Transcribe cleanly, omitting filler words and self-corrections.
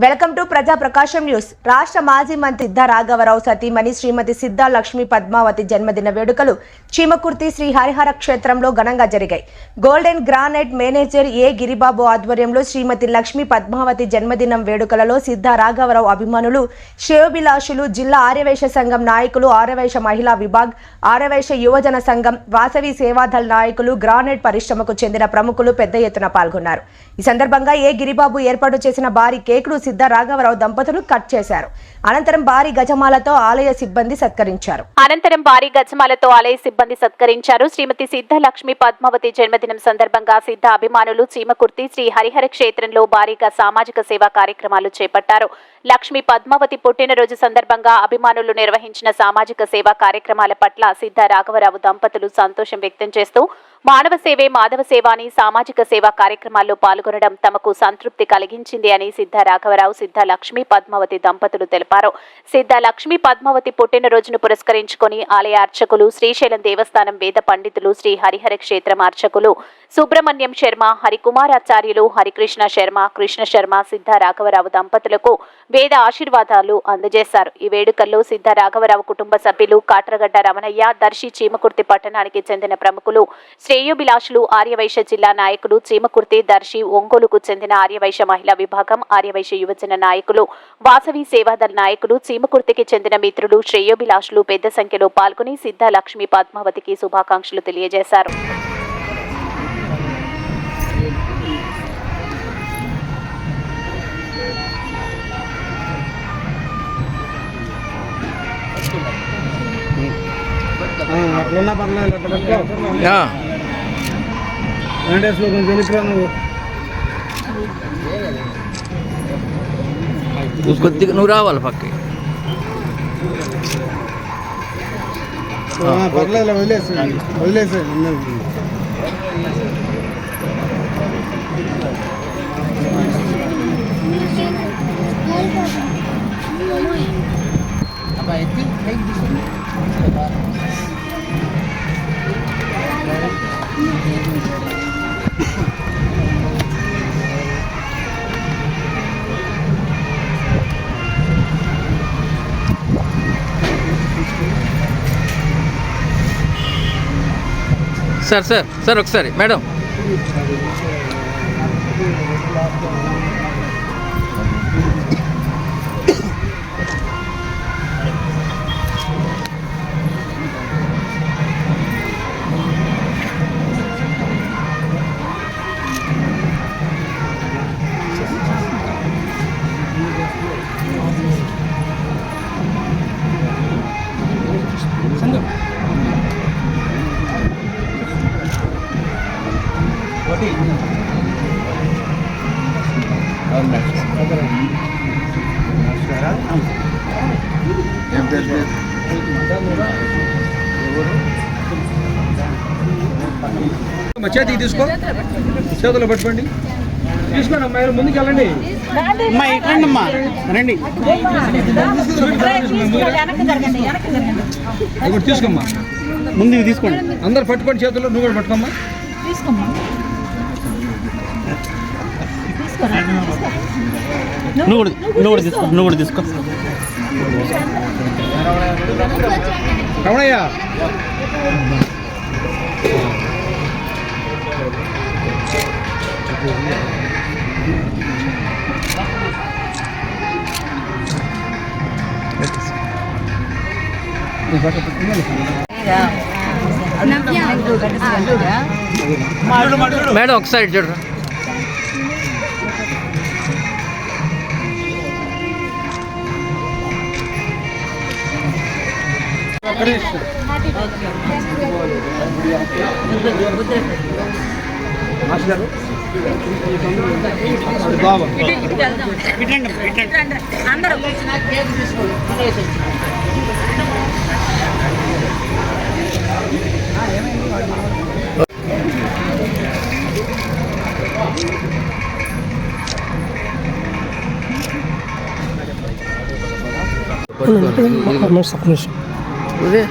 Welcome to ప్రజా ప్రకాశం news. రాష్ట్ర మాజీ మంత్రి సిద్ధా రాఘవరావు సతీమణి శ్రీమతి సిద్ధా లక్ష్మీ పద్మావతి జన్మదిన వేడుకలు చీమకుర్తి శ్రీ హరిహర క్షేత్రంలో ఘనంగా జరిగాయి. గోల్డెన్ గ్రానైట్ మేనేజర్ ఏ గిరిబాబు ఆధ్వర్యంలో శ్రీమతి లక్ష్మీ పద్మావతి జన్మదినం వేడుకలలో సిద్ధా రాఘవరావు అభిమానులు, శ్రేయోభిలాషులు, జిల్లా ఆర్యవైశ్య సంఘం నాయకులు, ఆర్యవైశ్య మహిళా విభాగ్, ఆర్యవైశ్య యువజన సంఘం, వాసవి సేవాదళ నాయకులు, గ్రానైట్ పరిశ్రమకు చెందిన ప్రముఖులు పెద్ద ఎత్తున పాల్గొన్నారు. ఈ సందర్భంగా ఏ గిరిబాబు ఏర్పాటు చేసిన భారీ కేకును సిద్ధా రాఘవరావు దంపతులు కట్ చేశారు. అనంతరం భారీ గజమాలతో ఆలయ సిబ్బంది సత్కరించారు. శ్రీమతి సిద్ధా లక్ష్మీ పద్మావతి జన్మదినం సందర్భంగా సిద్ధా అభిమానులు చీమకుర్తి శ్రీ హరిహర క్షేత్రంలో భారీగా సామాజిక సేవా కార్యక్రమాలు చేపట్టారు. లక్ష్మీ పద్మావతి పుట్టినరోజు సందర్భంగా అభిమానులు నిర్వహించిన సామాజిక సేవా కార్యక్రమాల పట్ల సిద్ధా రాఘవరావు దంపతులు సంతోషం వ్యక్తం చేస్తూ మానవ సేవే మాధవ సేవ అని సామాజిక సేవా కార్యక్రమాల్లో పాల్గొనడం తమకు సంతృప్తి కలిగించింది అని సిద్ధా రాఘవరావు, సిద్ధా లక్ష్మీ పద్మావతి దంపతులు తెలిపారు. సిద్ధా లక్ష్మీ పద్మావతి పుట్టినరోజును పురస్కరించుకొని ఆలయ అర్చకులు, శ్రీశైలం దేవస్థానం వేద పండితులు, శ్రీ హరిహర క్షేత్రం అర్చకులు సుబ్రహ్మణ్యం శర్మ, హరికుమారాచార్యులు, హరికృష్ణ శర్మ, కృష్ణ శర్మ, సిద్ధా రాఘవరావు దంపతులకు వేద ఆశీర్వాదాలు అందజేశారు. ఈ వేడుకల్లో సిద్ధా రాఘవరావు కుటుంబ సభ్యులు, కాట్రగడ్డ రమణయ్య, దర్శి చీమకుర్తి పట్టణానికి చెందిన ప్రముఖులు, శ్రేయోభిలాషులు, ఆర్యవైశ్య జిల్లా నాయకులు, చీమకుర్తి, దర్శి, ఒంగోలుకు చెందిన ఆర్యవైశ్య మహిళా విభాగం, ఆర్యవైశ్య యువజన నాయకులు, వాసవి సేవాదళ నాయకులు, చీమకుర్తికి చెందిన మిత్రులు, శ్రేయోభిలాషులు పెద్ద సంఖ్యలో పాల్గొని సిద్ధా లక్ష్మీ పద్మావతికి శుభాకాంక్షలు తెలియజేశారు. కొద్దిగా నువ్వు రావాలి పక్కకి. పర్లేదు, వదిలేసే సార్ ఒకసారి మేడం. చేతికి తీసుకో, చేతులు పట్టుకోండి, తీసుకోండి అమ్మా, ముందుకు వెళ్ళండి. రండి తీసుకోమ్మా, ముందుకు తీసుకోండి, అందరు పట్టుకోండి చేతుల్లో, నువ్వు కూడా పట్టుకోమ్మా. నువ్వు కూడా తీసుకో. రమణయ్య మేడం ఒకసారి చూడరా. Udah.